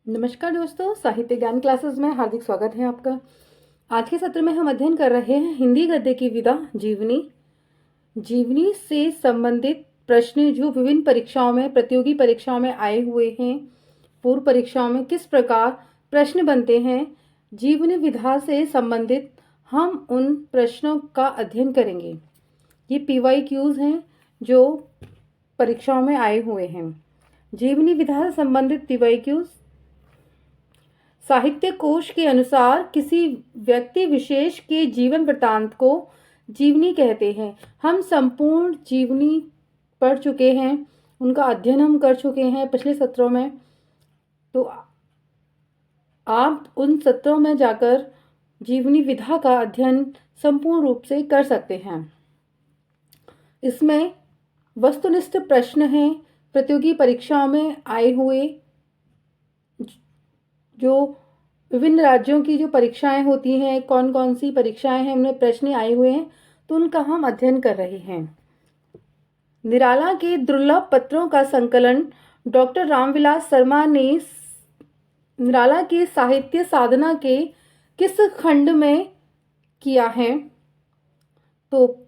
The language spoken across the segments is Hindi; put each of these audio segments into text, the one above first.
नमस्कार दोस्तों, साहित्य ज्ञान क्लासेस में हार्दिक स्वागत है आपका। आज के सत्र में हम अध्ययन कर रहे हैं हिंदी गद्य की विधा जीवनी। जीवनी से संबंधित प्रश्न जो विभिन्न परीक्षाओं में, प्रतियोगी परीक्षाओं में आए हुए हैं, पूर्व परीक्षाओं में किस प्रकार प्रश्न बनते हैं, जीवनी विधा से संबंधित हम उन प्रश्नों का अध्ययन करेंगे। ये PYQs हैं जो परीक्षाओं में आए हुए हैं। जीवनी विधा से संबंधित PYQs साहित्य कोश के अनुसार किसी व्यक्ति विशेष के जीवन वृत्तांत को जीवनी कहते हैं। हम संपूर्ण जीवनी पढ़ चुके हैं, उनका अध्ययन हम कर चुके हैं पिछले सत्रों में। तो आप उन सत्रों में जाकर जीवनी विधा का अध्ययन संपूर्ण रूप से कर सकते हैं। इसमें वस्तुनिष्ठ प्रश्न हैं, प्रतियोगी परीक्षाओं में आए हुए जो विभिन्न राज्यों की जो परीक्षाएं होती हैं, कौन कौन सी परीक्षाएं हैं, उनमें प्रश्न आए हुए हैं, तो उनका हम अध्ययन कर रहे हैं। निराला के दुर्लभ पत्रों का संकलन डॉक्टर रामविलास शर्मा ने निराला की साहित्य साधना के किस खंड में किया है? तो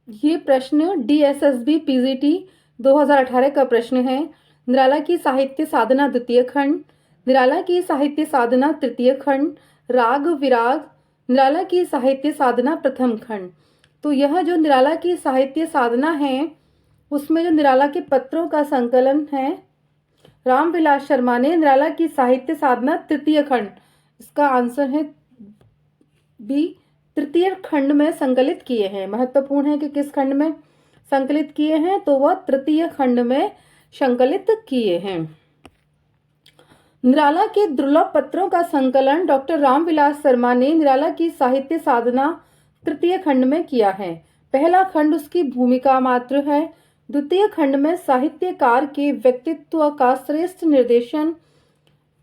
ये प्रश्न DSSB PGT 2018 का प्रश्न है। निराला की साहित्य साधना द्वितीय खंड, निराला की साहित्य साधना तृतीय खंड, राग विराग, निराला की साहित्य साधना प्रथम खंड। तो यह जो निराला की साहित्य साधना है, उसमें जो निराला के पत्रों का संकलन है, रामविलास शर्मा ने निराला की साहित्य साधना तृतीय खंड, इसका आंसर है बी, तृतीय खंड में संकलित किए हैं। महत्वपूर्ण है कि किस खंड में संकलित किए हैं, तो वह तृतीय खंड में संकलित किए हैं। निराला के दुर्लभ पत्रों का संकलन डॉक्टर रामविलास शर्मा ने निराला की साहित्य साधना तृतीय खंड में किया है। पहला खंड उसकी भूमिका मात्र है। द्वितीय खंड में साहित्यकार के व्यक्तित्व का श्रेष्ठ निर्देशन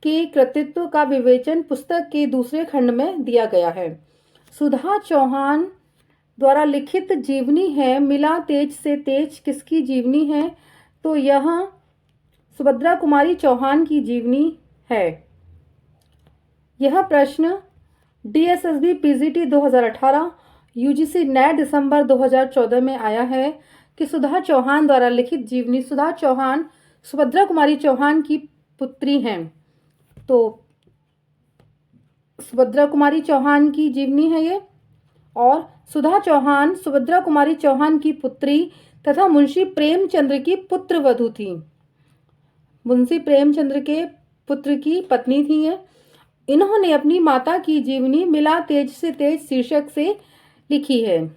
के कृतित्व का विवेचन पुस्तक के दूसरे खंड में दिया गया है। सुधा चौहान द्वारा लिखित जीवनी है। मिला तेज से तेज किसकी जीवनी है? तो यह सुभद्रा कुमारी चौहान की जीवनी है। यह प्रश्न DSSB PGT 2018 UGC NET दिसंबर 2014 में आया है कि सुधा चौहान द्वारा लिखित जीवनी। सुधा चौहान सुभद्रा कुमारी चौहान की पुत्री हैं। तो सुभद्रा कुमारी चौहान की जीवनी है ये। और सुधा चौहान सुभद्रा कुमारी चौहान की पुत्री तथा मुंशी प्रेमचंद्र की पुत्र वधू थी। मुंशी प्रेमचंद्र के पुत्र की पत्नी थी ये। इन्होंने अपनी माता की जीवनी मिला तेज से तेज शीर्षक से लिखी है।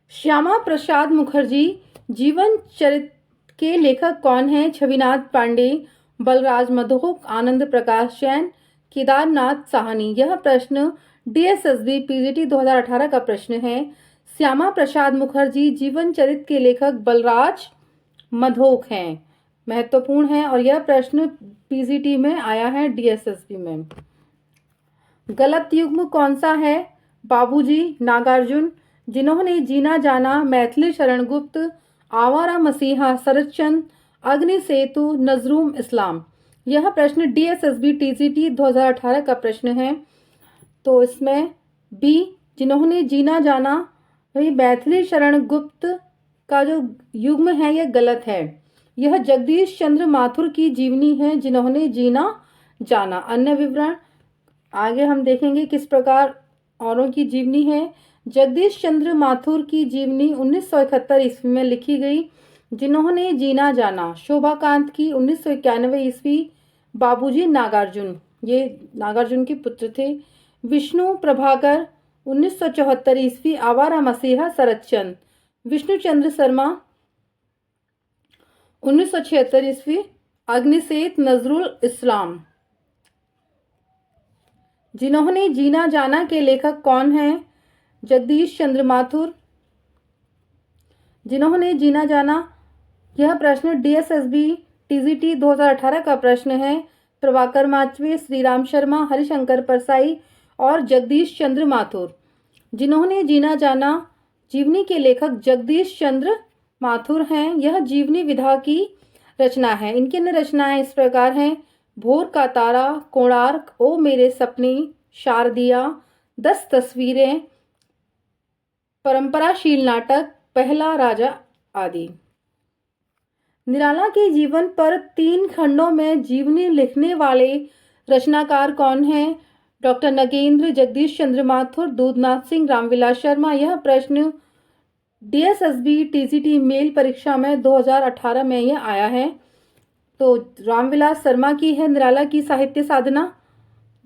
श्यामा प्रसाद मुखर्जी जीवन चरित्र के लेखक कौन है? छविनाथ पांडे, बलराज मधोक, आनंद प्रकाश जैन, केदारनाथ साहनी। यह प्रश्न DSSB PGT 2018 का प्रश्न है। श्यामा प्रसाद मुखर्जी जीवन चरित्र के लेखक बलराज मधोक हैं। महत्वपूर्ण है और यह प्रश्न PGT में आया है, DSSB में। गलत युग्म कौन सा है? बाबूजी, नागार्जुन, जिन्होंने जीना जाना, मैथिली शरण गुप्त, आवारा मसीहा, शरदचंद्र, अग्नि सेतु, नजरूम इस्लाम। यह प्रश्न DSSB TGT 2018 का प्रश्न है। तो इसमें बी, जिन्होंने जीना जाना, वही मैथिली शरण गुप्त का जो युग्म है यह गलत है। यह जगदीश चंद्र माथुर की जीवनी है, जिन्होंने जीना जाना। अन्य विवरण आगे हम देखेंगे किस प्रकार औरों की जीवनी है। जगदीश चंद्र माथुर की जीवनी 1971 ईस्वी में लिखी गई। जिन्होंने जीना जाना शोभाकांत की 1991 ईस्वी। बाबूजी नागार्जुन, ये नागार्जुन के पुत्र थे। विष्णु प्रभाकर 1974 ईस्वी। आवारा मसीहा शरदचंद्र। विष्णुचंद्र शर्मा 1976 ईस्वी। अग्निसेत नजरुल इस्लाम। जिन्होंने जीना जाना के लेखक कौन है? जगदीश चंद्र माथुर। जिन्होंने जीना जाना, यह प्रश्न DSSB TGT 2018 का प्रश्न है। प्रभाकर माचवे, श्रीराम शर्मा, हरिशंकर परसाई और जगदीश चंद्र माथुर। जिन्होंने जीना जाना जीवनी के लेखक जगदीश चंद्र माथुर हैं। यह जीवनी विधा की रचना है। इनकी अन्य रचनाएं इस प्रकार हैं: भोर का तारा, कोणार्क, ओ मेरे सपने, शारदिया, 10 तस्वीरें, परंपराशील नाटक, पहला राजा आदि। निराला के जीवन पर 3 खंडों में जीवनी लिखने वाले रचनाकार कौन हैं? डॉक्टर नगेंद्र, जगदीश चंद्र माथुर, दूधनाथ सिंह, रामविलास शर्मा। यह प्रश्न DSSB TCT मेल परीक्षा में 2018 में यह आया है। तो रामविलास शर्मा की है निराला की साहित्य साधना,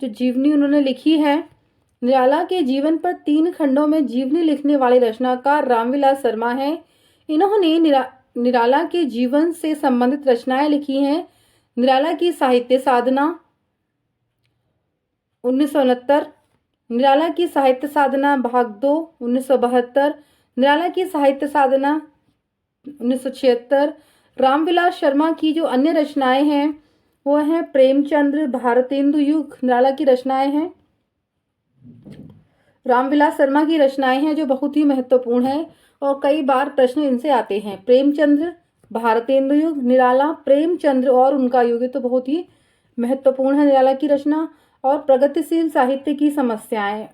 जो जीवनी उन्होंने लिखी है। निराला के जीवन पर 3 खंडों में जीवनी लिखने वाले रचनाकार रामविलास शर्मा हैं। इन्होंने निराला के जीवन से संबंधित रचनाएं लिखी हैं। निराला की साहित्य साधना 1969, निराला की साहित्य साधना भाग 2 1972, निराला की साहित्य साधना 1976। रामविलास शर्मा की जो अन्य रचनाएं हैं वो हैं प्रेमचंद्र, भारतेंदु युग, निराला की रचनाएं हैं। रामविलास शर्मा की रचनाएं हैं जो बहुत ही महत्वपूर्ण है और कई बार प्रश्न इनसे आते हैं। प्रेमचंद्र, भारतेंदु युग, निराला, प्रेमचंद्र और उनका युग, तो बहुत ही महत्वपूर्ण है निराला की रचना। और प्रगतिशील साहित्य की समस्याएं,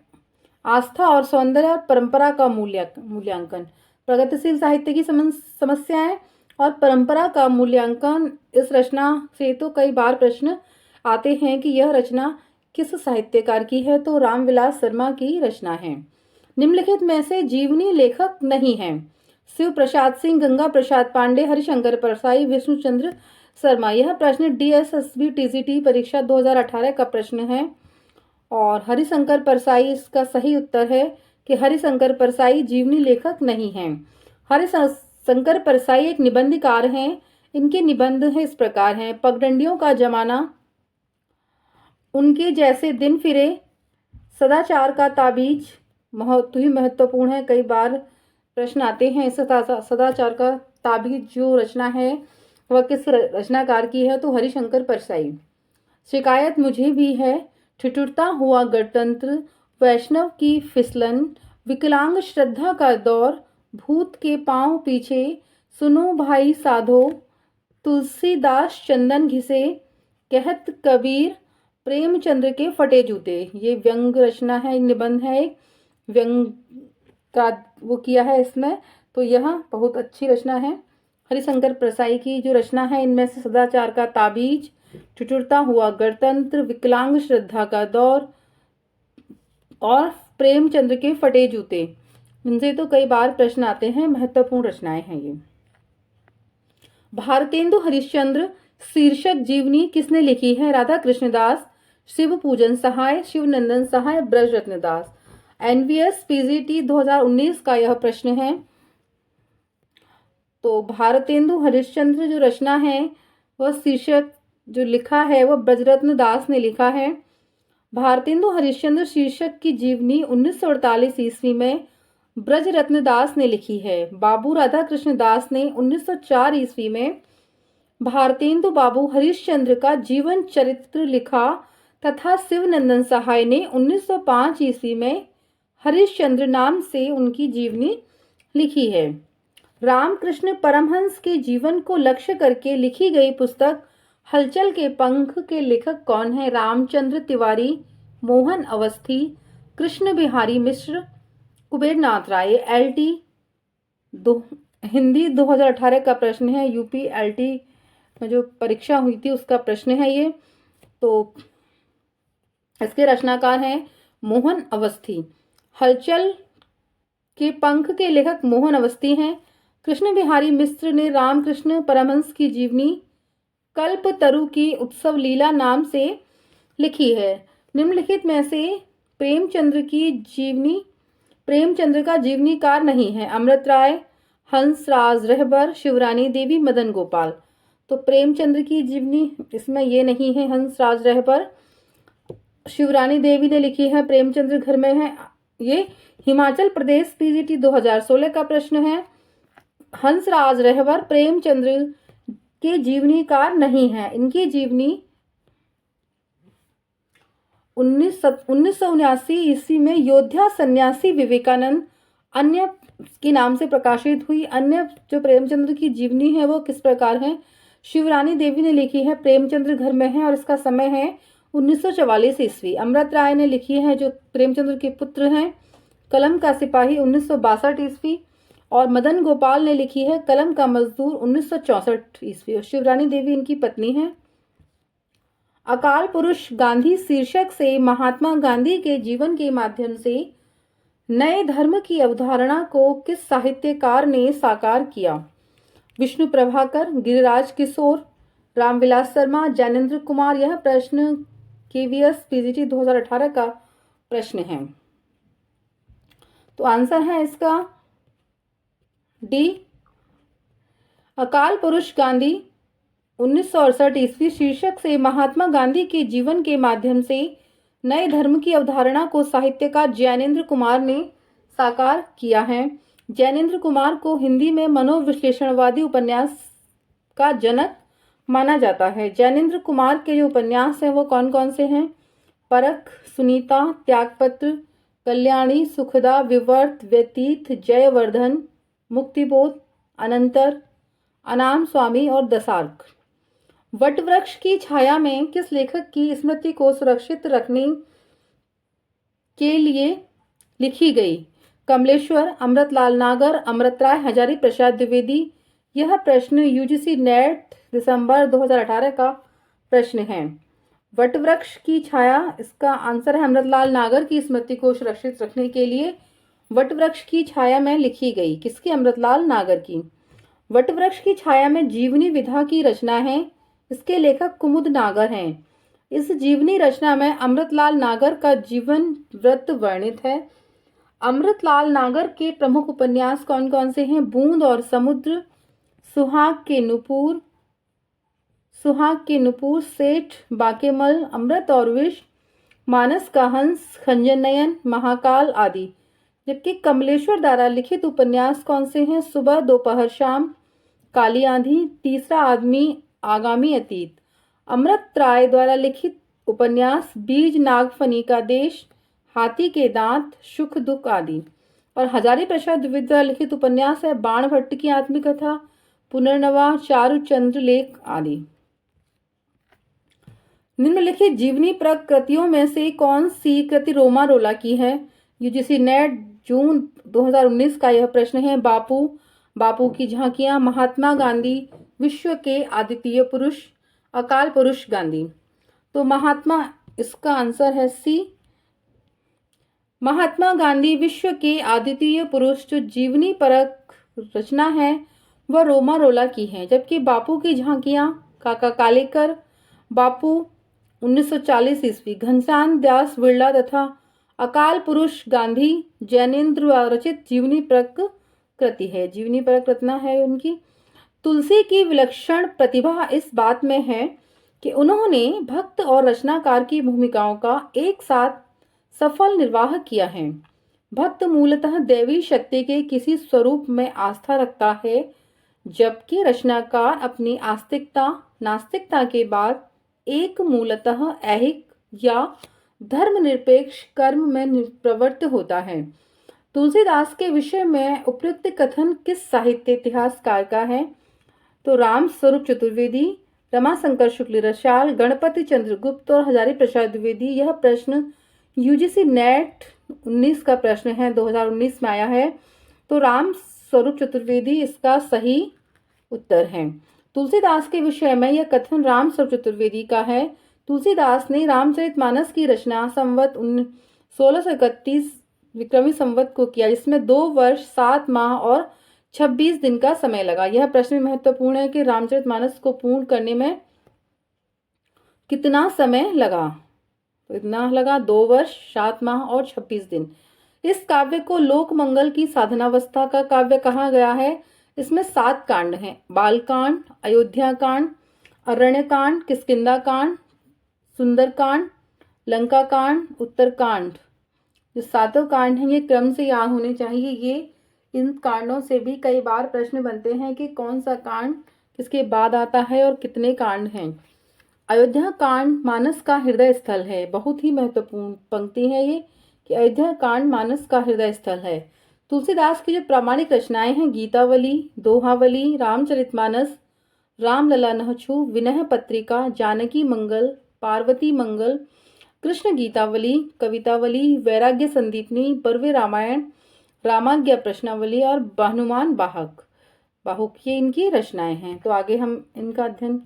आस्था और सौंदर्य और परंपरा का मूल्यांकन। प्रगतिशील साहित्य की समस्याएं और परंपरा का मूल्यांकन, इस रचना से तो कई बार प्रश्न आते हैं कि यह रचना किस साहित्यकार की है, तो रामविलास शर्मा की रचना है। निम्नलिखित में से जीवनी लेखक नहीं है: शिव प्रसाद सिंह, गंगा प्रसाद पांडे, हरिशंकर परसाई, विष्णुचंद्र शर्मा। यह प्रश्न DSSB TCT परीक्षा 2018 का प्रश्न है और हरिशंकर परसाई इसका सही उत्तर है कि हरिशंकर परसाई जीवनी लेखक नहीं हैं। हरिशंकर परसाई एक निबंधकार हैं। इनके निबंध है इस प्रकार हैं: पगडंडियों का जमाना, उनके जैसे दिन फिरे, सदाचार का ताबीज, बहुत ही महत्वपूर्ण है, कई बार प्रश्न आते हैं। इस सदाचार का ताबीज जो रचना है वह किस रचनाकार की है, तो हरिशंकर परसाई। शिकायत मुझे भी है, ठिठुरता हुआ गणतंत्र, वैष्णव की फिसलन, विकलांग श्रद्धा का दौर, भूत के पांव पीछे, सुनो भाई साधो, तुलसीदास चंदन घिसे, कहत कबीर, प्रेमचंद्र के फटे जूते। ये व्यंग रचना है, निबंध है, एक व्यंग का वो किया है इसमें, तो यह बहुत अच्छी रचना है। हरिशंकर परसाई की जो रचना है इनमें से सदाचार का ताबीज, ठिठुरता हुआ गणतंत्र, विकलांग श्रद्धा का दौर और प्रेमचंद्र के फटे जूते, इनसे तो कई बार प्रश्न आते हैं, महत्वपूर्ण रचनाएं हैं ये। भारतेंदु हरिश्चंद्र शीर्षक जीवनी किसने लिखी है? राधा कृष्णदास, शिव पूजन सहाय, शिवनंदन सहाय, ब्रजरत्न दास। NVS PGT 2019 का यह प्रश्न है। तो भारतेंदु हरिश्चंद्र जो रचना है वह शीर्षक जो लिखा है वह ब्रजरत्न दास ने लिखा है। भारतेंदु हरिश्चंद्र शीर्षक की जीवनी 1948 ईस्वी में ब्रजरत्न दास ने लिखी है। बाबू राधा कृष्ण दास ने 1904 ईस्वी में भारतेंदु बाबू हरिश्चंद्र का जीवन चरित्र लिखा तथा शिवनंदन सहाय ने 1905 ईस्वी में हरिश्चंद्र नाम से उनकी जीवनी लिखी है। रामकृष्ण परमहंस के जीवन को लक्ष्य करके लिखी गई पुस्तक हलचल के पंख के लेखक कौन है? रामचंद्र तिवारी, मोहन अवस्थी, कृष्ण बिहारी मिश्र, कुबेरनाथ राय। हिंदी 2018 का प्रश्न है, UP-LT में जो परीक्षा हुई थी उसका प्रश्न है ये। तो इसके रचनाकार हैं मोहन अवस्थी। हलचल के पंख के लेखक मोहन अवस्थी हैं। कृष्ण बिहारी मिश्र ने रामकृष्ण परमहंस की जीवनी कल्पतरु की उत्सव लीला नाम से लिखी है। निम्नलिखित में से प्रेमचंद्र का जीवनीकार नहीं है। अमृत राय, हंसराज रहबर, शिवरानी देवी, मदन गोपाल। तो प्रेमचंद्र की जीवनी इसमें ये नहीं है। हंसराज रहबर, शिवरानी देवी ने लिखी है, प्रेमचंद्र घर में है। ये हिमाचल प्रदेश PGT 2016 का प्रश्न है। हंसराज रहबर प्रेमचंद्र के जीवनीकार नहीं है। इनकी जीवनी 1979 ईस्वी में योद्धा सन्यासी विवेकानंद अन्य के नाम से प्रकाशित हुई। अन्य जो प्रेमचंद्र की जीवनी है वो किस प्रकार है? शिवरानी देवी ने लिखी है प्रेमचंद्र घर में है और इसका समय है 1944 ईस्वी। अमृत राय ने लिखी है जो प्रेमचंद्र के पुत्र हैं कलम का सिपाही 1962 ईस्वी। और मदन गोपाल ने लिखी है कलम का मजदूर 1964 ईस्वी। और शिवरानी देवी इनकी पत्नी है। अकाल पुरुष गांधी शीर्षक से महात्मा गांधी के जीवन के माध्यम से नए धर्म की अवधारणा को किस साहित्यकार ने साकार किया? विष्णु प्रभाकर, गिरिराज किशोर, रामविलास शर्मा, ज्ञानेंद्र कुमार। यह प्रश्न KVS PGT 2018 का प्रश्न है। तो आंसर है इसका डी। अकाल पुरुष गांधी 1968 ईस्वी शीर्षक से महात्मा गांधी के जीवन के माध्यम से नए धर्म की अवधारणा को साहित्यकार ज्ञानेंद्र कुमार ने साकार किया है। ज्ञानेंद्र कुमार को हिंदी में मनोविश्लेषणवादी उपन्यास का जनक माना जाता है। ज्ञानेंद्र कुमार के जो उपन्यास हैं वो कौन कौन से हैं? परख, सुनीता, त्यागपत्र, कल्याणी, सुखदा, विवर्त, व्यतीत, जयवर्धन, मुक्तिबोध, अनंतर, अनाम स्वामी और दशार्क। वटवृक्ष की छाया में किस लेखक की स्मृति को सुरक्षित रखने के लिए लिखी गई? कमलेश्वर, अमृतलाल नागर, अमृत राय, हजारी प्रसाद द्विवेदी। यह प्रश्न UGC नेट दिसंबर 2018 का प्रश्न है। वटवृक्ष की छाया, इसका आंसर है अमृतलाल नागर की स्मृति को सुरक्षित रखने के लिए वटवृक्ष की छाया में लिखी गई। किसकी? अमृतलाल नागर की। वटवृक्ष की छाया में जीवनी विधा की रचना है। इसके लेखक कुमुद नागर हैं। इस जीवनी रचना में अमृतलाल नागर का जीवन वृत्त वर्णित है। अमृतलाल नागर के प्रमुख उपन्यास कौन कौन से हैं? बूंद और समुद्र, सुहाग के नुपुर, सेठ बाकेमल, अमृत और विष, मानस का हंस, खंजन नयन, महाकाल आदि। जबकि कमलेश्वर द्वारा लिखित उपन्यास कौन से हैं? सुबह, दोपहर, शाम, काली आंधी, तीसरा आदमी, आगामी अतीत। अमृत राय द्वारा लिखित उपन्यास बीज, नागफनी का देश, हाथी के दांत, सुख दुख आदि। और हजारी प्रसाद द्विवेदी द्वारा लिखित उपन्यास है बाणभट्ट की आत्मकथा, पुनर्नवा, चारुचंद्र लेख आदि। निम्नलिखित जीवनी प्रकृतियों में से कौन सी कृति रोमा रोला की है? UGC नेट जून 2019 का यह प्रश्न है। बापू की झांकियां, महात्मा गांधी विश्व के अद्वितीय पुरुष, अकाल पुरुष गांधी। तो महात्मा, इसका आंसर है C। महात्मा गांधी विश्व के अद्वितीय पुरुष जो जीवनी परक रचना है वह रोमा रोला की है। जबकि बापू की झांकियां काका कालेकर, बापू 1940 ईस्वी, घनश्याम दास बिरला तथा अकाल पुरुष गांधी ज्ञानेंद्र रचित जीवनी परक कृति है। जीवनी परक रचना है उनकी। तुलसी की विलक्षण प्रतिभा इस बात में है कि उन्होंने भक्त और रचनाकार की भूमिकाओं का एक साथ सफल निर्वाह किया है। भक्त मूलतः दैवी शक्ति के किसी स्वरूप में आस्था रखता है, जबकि रचनाकार अपनी आस्तिकता नास्तिकता के बाद एक मूलतः ऐहिक या धर्मनिरपेक्ष कर्म में प्रवृत्त होता है। तुलसीदास के विषय में उपयुक्त कथन किस साहित्य इतिहासकार का है? तो राम स्वरूप चतुर्वेदी, रमाशंकर शुक्ल रसाल, गणपति चंद्र गुप्त और हजारी प्रसाद द्विवेदी। यह प्रश्न UGC नेट 19 का प्रश्न है, 2019 में आया है। तो राम स्वरूप चतुर्वेदी इसका सही उत्तर है। तुलसीदास के विषय में यह कथन राम स्वरूप चतुर्वेदी का है। तुलसीदास ने रामचरितमानस की रचना संवत 1631 विक्रमी संवत को किया, जिसमें 2 वर्ष 7 माह और 26 दिन का समय लगा। यह प्रश्न महत्वपूर्ण है कि रामचरितमानस को पूर्ण करने में कितना समय लगा? तो इतना लगा 2 वर्ष 7 माह और 26 दिन। इस काव्य को लोक मंगल की साधनावस्था का काव्य कहा गया है। इसमें 7 कांड हैं: बालकांड, अयोध्या कांड, अरण्यकांड, किष्किंधा सुंदरकांड, लंका कांड, उत्तरकांड। जो 7 कांड हैं ये क्रम से याद होने चाहिए। ये इन कांडों से भी कई बार प्रश्न बनते हैं कि कौन सा कांड किसके बाद आता है और कितने कांड हैं। अयोध्या कांड मानस का हृदय स्थल है। बहुत ही महत्वपूर्ण पंक्ति है ये कि अयोध्या कांड मानस का हृदय स्थल है। तुलसीदास की जो प्रामाणिक रचनाएं हैं गीतावली, दोहावली, रामचरितमानस, रामलला नहछु, विनय पत्रिका, जानकी मंगल, पार्वती मंगल, कृष्ण गीतावली, कवितावली, वैराग्य संदीपनी, बर्वे रामायण, रामाज्ञा प्रश्नावली और हनुमान बाहुक ये इनकी रचनाएं हैं। तो आगे हम इनका अध्ययन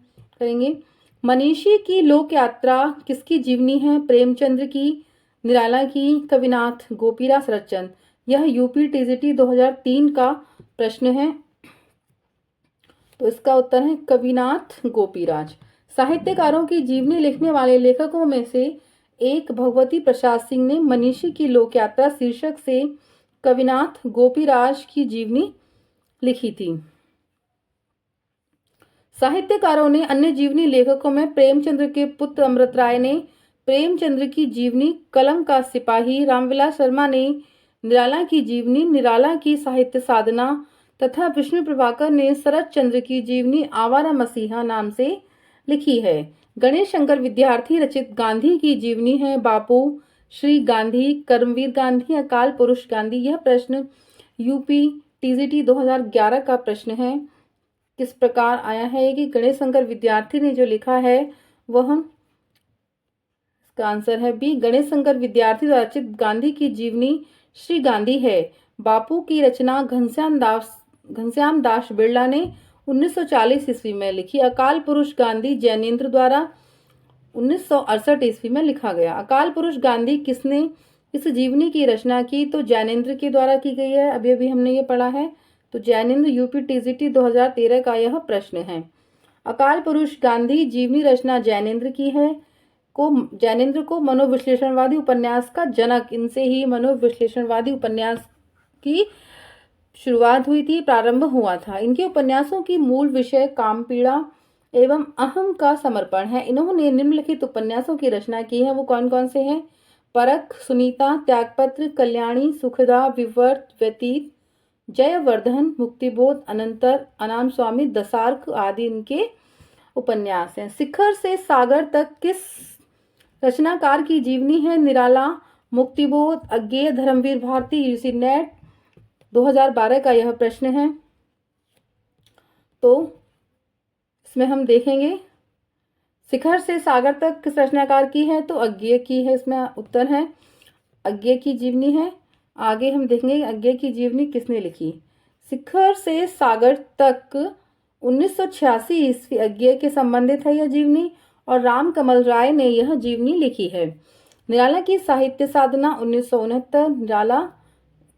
करेंगे। मनीषी की लोक यात्रा किसकी जीवनी है? प्रेमचंद्र की, निराला की, कविनाथ गोपीराज शरतचंद्र। यह यूपी टीजीटी 2003 का प्रश्न है। तो इसका उत्तर है कविनाथ गोपीराज। साहित्यकारों की जीवनी लिखने वाले लेखकों में से एक भगवती प्रसाद सिंह ने मनीषी की लोक यात्रा शीर्षक से कविनाथ गोपीराज की जीवनी लिखी थी। साहित्यकारों ने अन्य जीवनी लेखकों में प्रेमचंद्र के पुत्र अमृत राय ने प्रेमचंद्र की जीवनी कलम का सिपाही, रामविलास शर्मा ने निराला की जीवनी निराला की साहित्य साधना तथा विष्णु प्रभाकर ने शरत चंद्र की जीवनी आवारा मसीहा नाम से लिखी है। गणेश शंकर विद्यार्थी रचित गांधी की जीवनी है बापू, श्री गांधी, कर्मवीर गांधी, अकाल पुरुष गांधी। यह प्रश्न यूपी टीजीटी 2011 का प्रश्न है। किस प्रकार आया है कि गणेश शंकर विद्यार्थी ने जो लिखा है वह, इसका आंसर है बी, गणेश शंकर विद्यार्थी द्वारा रचित गांधी की जीवनी श्री गांधी है। बापू की रचना घनश्याम दास बिरला ने 1940 ईस्वी में लिखी। अकाल पुरुष गांधी जैनेन्द्र द्वारा 1968 ईस्वी में लिखा गया। अकाल पुरुष गांधी किसने इस जीवनी की रचना की? तो जैनेन्द्र के द्वारा की गई है। अभी अभी हमने ये पढ़ा है। तो जैनेन्द्र यूपी टीजीटी 2013 का यह प्रश्न है। अकाल पुरुष गांधी जीवनी रचना जैनेन्द्र की है। जैनेन्द्र को मनोविश्लेषणवादी उपन्यास का जनक, इनसे ही मनोविश्लेषणवादी उपन्यास की शुरुआत हुई थी, प्रारंभ हुआ था। इनके उपन्यासों की मूल विषय काम पीड़ा एवं अहम का समर्पण है। इन्होंने निम्नलिखित उपन्यासों की रचना की है। वो कौन कौन से हैं? परख, सुनीता, त्यागपत्र, कल्याणी, सुखदा, विवर्त, व्यतीत, जयवर्धन, मुक्तिबोध, अनंतर, अनाम स्वामी, दशार्क आदि इनके उपन्यास हैं। शिखर से सागर तक किस रचनाकार की जीवनी है? निराला, मुक्तिबोध, अज्ञेय, धर्मवीर भारती, यूसी नेट 2012 का यह प्रश्न है। तो इसमें हम देखेंगे शिखर से सागर तक किस रचनाकार की है? तो अज्ञेय की है। इसमें उत्तर है अज्ञेय की जीवनी है। आगे हम देखेंगे अज्ञेय की जीवनी किसने लिखी। शिखर से सागर तक 1986 ईस्वी अज्ञेय के संबंधित है यह जीवनी और राम कमल राय ने यह जीवनी लिखी है। निराला की साहित्य साधना 1969 निराला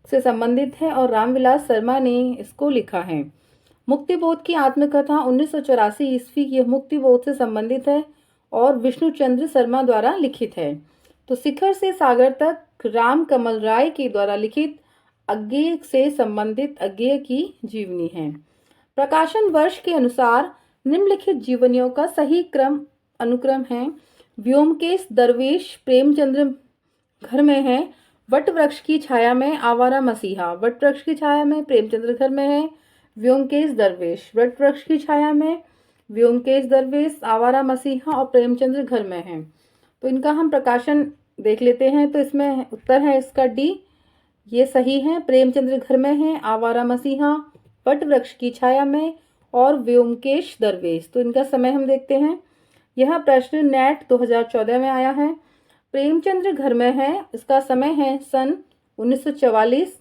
से संबंधित है और रामविलास शर्मा ने इसको लिखा है। मुक्तिबोध की आत्मकथा 1984 ईस्वी की मुक्तिबोध से संबंधित है और विष्णुचंद्र शर्मा द्वारा लिखित है। तो शिखर से सागर तक राम कमल राय के द्वारा लिखित अज्ञेय से संबंधित अज्ञेय की जीवनी है। प्रकाशन वर्ष के अनुसार निम्नलिखित जीवनियों का सही अनुक्रम है। व्योमकेश दरवेश प्रेमचंद्र घर में है, वट वृक्ष की छाया में आवारा मसीहा। वट वृक्ष की छाया में प्रेमचंद्र घर में है, व्योमकेश दरवेश। वट वृक्ष की छाया में व्योमकेश दरवेश, आवारा मसीहा और प्रेमचंद्र घर में है। तो इनका हम प्रकाशन देख लेते हैं। तो इसमें उत्तर है इसका डी, ये सही है। प्रेमचंद्र घर में है, आवारा मसीहा, वट वृक्ष की छाया में और व्योमकेश दरवेश। तो इनका समय हम देखते हैं। यह प्रश्न नेट 2014 में आया है। प्रेमचंद्र घर में है, इसका समय है सन 1944,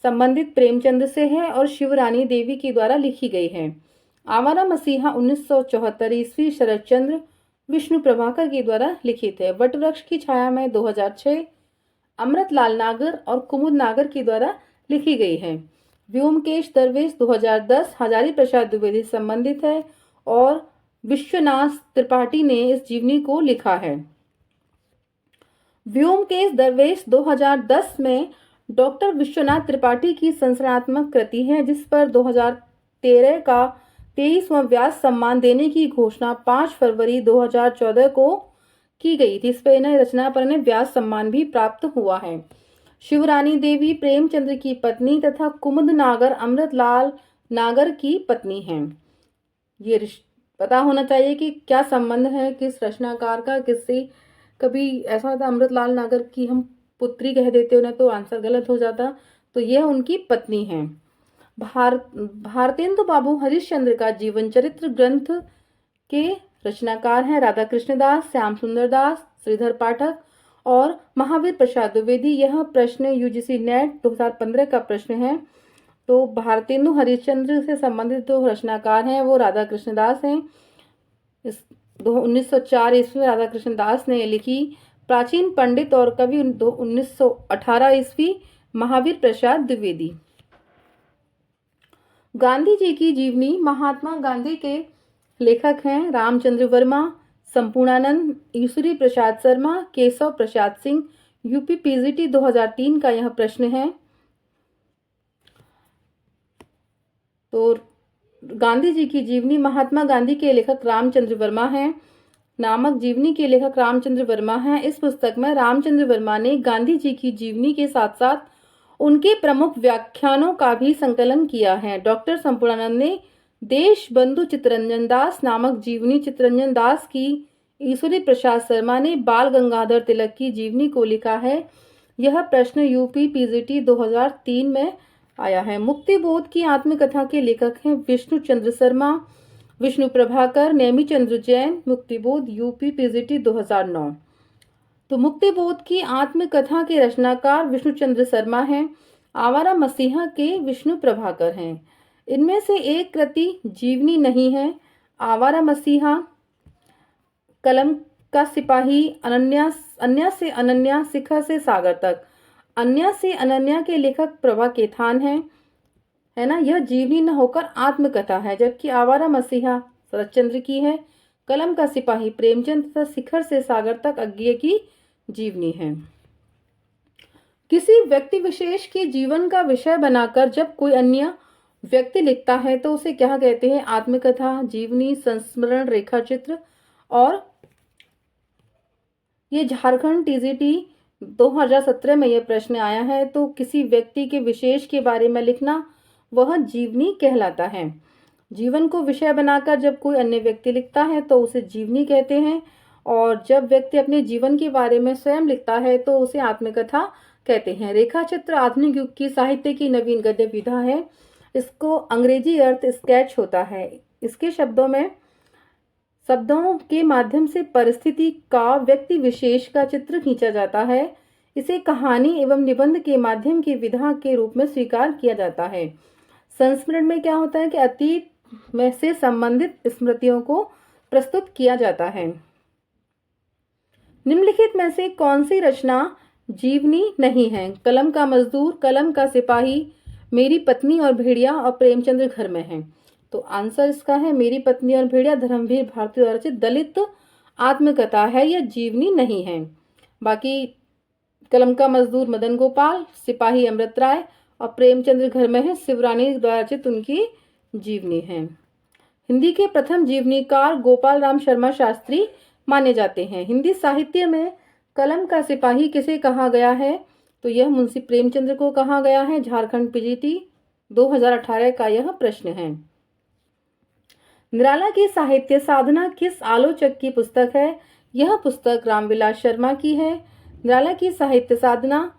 संबंधित प्रेमचंद्र से है और शिवरानी देवी के द्वारा लिखी गई है। आवारा मसीहा 1974 ईस्वी शरतचंद्र विष्णु प्रभाकर के द्वारा लिखित है। वटवृक्ष की छाया में 2006 अमृतलाल नागर और कुमुद नागर के द्वारा लिखी गई है। व्योमकेश दरवेश 2010 हजारी प्रसाद द्विवेदी संबंधित है और विश्वनाथ त्रिपाठी ने इस जीवनी को लिखा है। व्योमकेश दरवेश 2010 में डॉक्टर विश्वनाथ त्रिपाठी की संरचनात्मक कृति है, जिस पर 2013 का 23वां व्यास सम्मान देने की घोषणा 5 फरवरी 2014 को की गई थी। इस पर इन्हें रचना पर इन्हें व्यास सम्मान भी प्राप्त हुआ है। शिवरानी देवी प्रेमचंद्र की पत्नी तथा कुमुद नागर अमृतलाल नागर की पत्नी हैं। ये पता होना चाहिए कि क्या संबंध है किस रचनाकार का किससे। कभी ऐसा होता अमृतलाल नागर की हम पुत्री कह देते उन्हें तो आंसर गलत हो जाता। तो यह उनकी पत्नी है। भारतेंदु बाबू हरिश्चंद्र का जीवन चरित्र ग्रंथ के रचनाकार हैं राधा कृष्ण दास, श्याम सुंदर दास, श्रीधर पाठक और महावीर प्रसाद द्विवेदी। यह प्रश्न यूजीसी नेट 2015 का प्रश्न है। तो भारतेंदु हरिश्चंद्र से संबंधित जो रचनाकार हैं वो राधा कृष्ण दास हैं। इस 1904 ईस्वी में राधा कृष्ण दास ने लिखी। प्राचीन पंडित और कवि 1918 ईस्वी महावीर प्रसाद द्विवेदी। गांधी जी की जीवनी। महात्मा गांधी के लेखक हैं रामचंद्र वर्मा, संपूर्णानंद, ईश्वरी प्रसाद शर्मा, केशव प्रसाद सिंह। यूपी पीजीटी 2003 का यह प्रश्न है। तो गांधी जी की जीवनी। महात्मा गांधी के लेखक रामचंद्र वर्मा हैं। नामक जीवनी के लेखक रामचंद्र वर्मा हैं। इस पुस्तक में रामचंद्र वर्मा ने गांधी जी की जीवनी के साथ साथ उनके प्रमुख व्याख्यानों का भी संकलन किया है। डॉक्टर संपूर्णानंद ने देश बंधु चित्तरंजन दास नामक जीवनी, चित्तरंजन दास की ईश्वरी प्रसाद शर्मा ने बाल गंगाधर तिलक की जीवनी को लिखा है। यह प्रश्न यूपी पीजीटी 2003 में आया है। मुक्ति बोध की आत्मकथा के लेखक हैं विष्णु चंद्र शर्मा, विष्णु प्रभाकर, नेमी चंद्र जैन। मुक्ति बोध यूपी पीजीटी 2009। तो मुक्ति बोध की आत्मकथा के रचनाकार विष्णु चंद्र शर्मा हैं। आवारा मसीहा के विष्णु प्रभाकर हैं। इनमें से एक कृति जीवनी नहीं है। आवारा मसीहा, कलम का सिपाही, अन्या से अनन्या, शिखर से सागर तक। अन्या से अनन्या के लेखक प्रभा केथान हैं, है ना। यह जीवनी न होकर आत्मकथा है। जबकि आवारा मसीहा शरतचंद्र की है, कलम का सिपाही प्रेमचंद तथा शिखर से सागर तक अज्ञेय की जीवनी है। किसी व्यक्ति विशेष के जीवन का विषय बनाकर जब कोई अन्य व्यक्ति लिखता है तो उसे क्या कहते हैं? आत्मकथा, जीवनी, संस्मरण, रेखाचित्र। और ये झारखंड टीजीटी 2017 में यह प्रश्न आया है। तो किसी व्यक्ति के विशेष के बारे में लिखना वह जीवनी कहलाता है। जीवन को विषय बनाकर जब कोई अन्य व्यक्ति लिखता है तो उसे जीवनी कहते हैं। और जब व्यक्ति अपने जीवन के बारे में स्वयं लिखता है तो उसे आत्मकथा कहते हैं। रेखाचित्र आधुनिक युग की साहित्य की नवीन गद्य विधा है। इसको अंग्रेजी अर्थ स्केच होता है। इसके शब्दों के माध्यम से परिस्थिति का, व्यक्ति विशेष का चित्र खींचा जाता है। इसे कहानी एवं निबंध के माध्यम की विधा के रूप में स्वीकार किया जाता है। संस्मरण में क्या होता है कि अतीत में से संबंधित स्मृतियों को प्रस्तुत किया जाता है। निम्नलिखित में से कौन सी रचना जीवनी नहीं है? कलम का मजदूर, कलम का सिपाही, मेरी पत्नी और भेड़िया और प्रेमचंद्र घर में है। तो आंसर इसका है मेरी पत्नी और भेड़िया धर्मवीर भारती द्वारा रचित दलित आत्मकथा है, यह जीवनी नहीं है। बाकी कलम का मजदूर मदन गोपाल, सिपाही अमृत राय और प्रेमचंद्र घर में है शिवरानी द्वारा रचित उनकी जीवनी है। हिंदी के प्रथम जीवनीकार गोपाल राम शर्मा शास्त्री माने जाते हैं। हिंदी साहित्य में कलम का सिपाही किसे कहा गया है? तो यह मुंशी प्रेमचंद्र को कहा गया है। झारखंड पीजीटी 2018 का यह प्रश्न है। निराला की साहित्य साधना किस आलोचक की पुस्तक है? यह पुस्तक रामविलास शर्मा की है। निराला की साहित्य साधना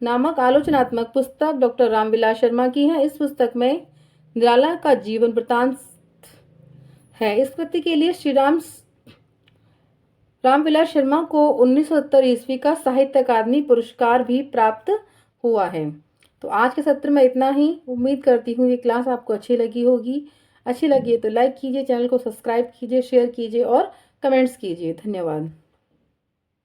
नामक आलोचनात्मक पुस्तक डॉक्टर रामविलास शर्मा की है। इस पुस्तक में निराला का जीवन वृत्तांत है। इस कृति के लिए रामविलास शर्मा को 1970 ईस्वी का साहित्य अकादमी पुरस्कार भी प्राप्त हुआ है। तो आज के सत्र में इतना ही। उम्मीद करती हूँ ये क्लास आपको अच्छी लगी होगी। अच्छी लगी है तो लाइक कीजिए, चैनल को सब्सक्राइब कीजिए, शेयर कीजिए और कमेंट्स कीजिए। धन्यवाद।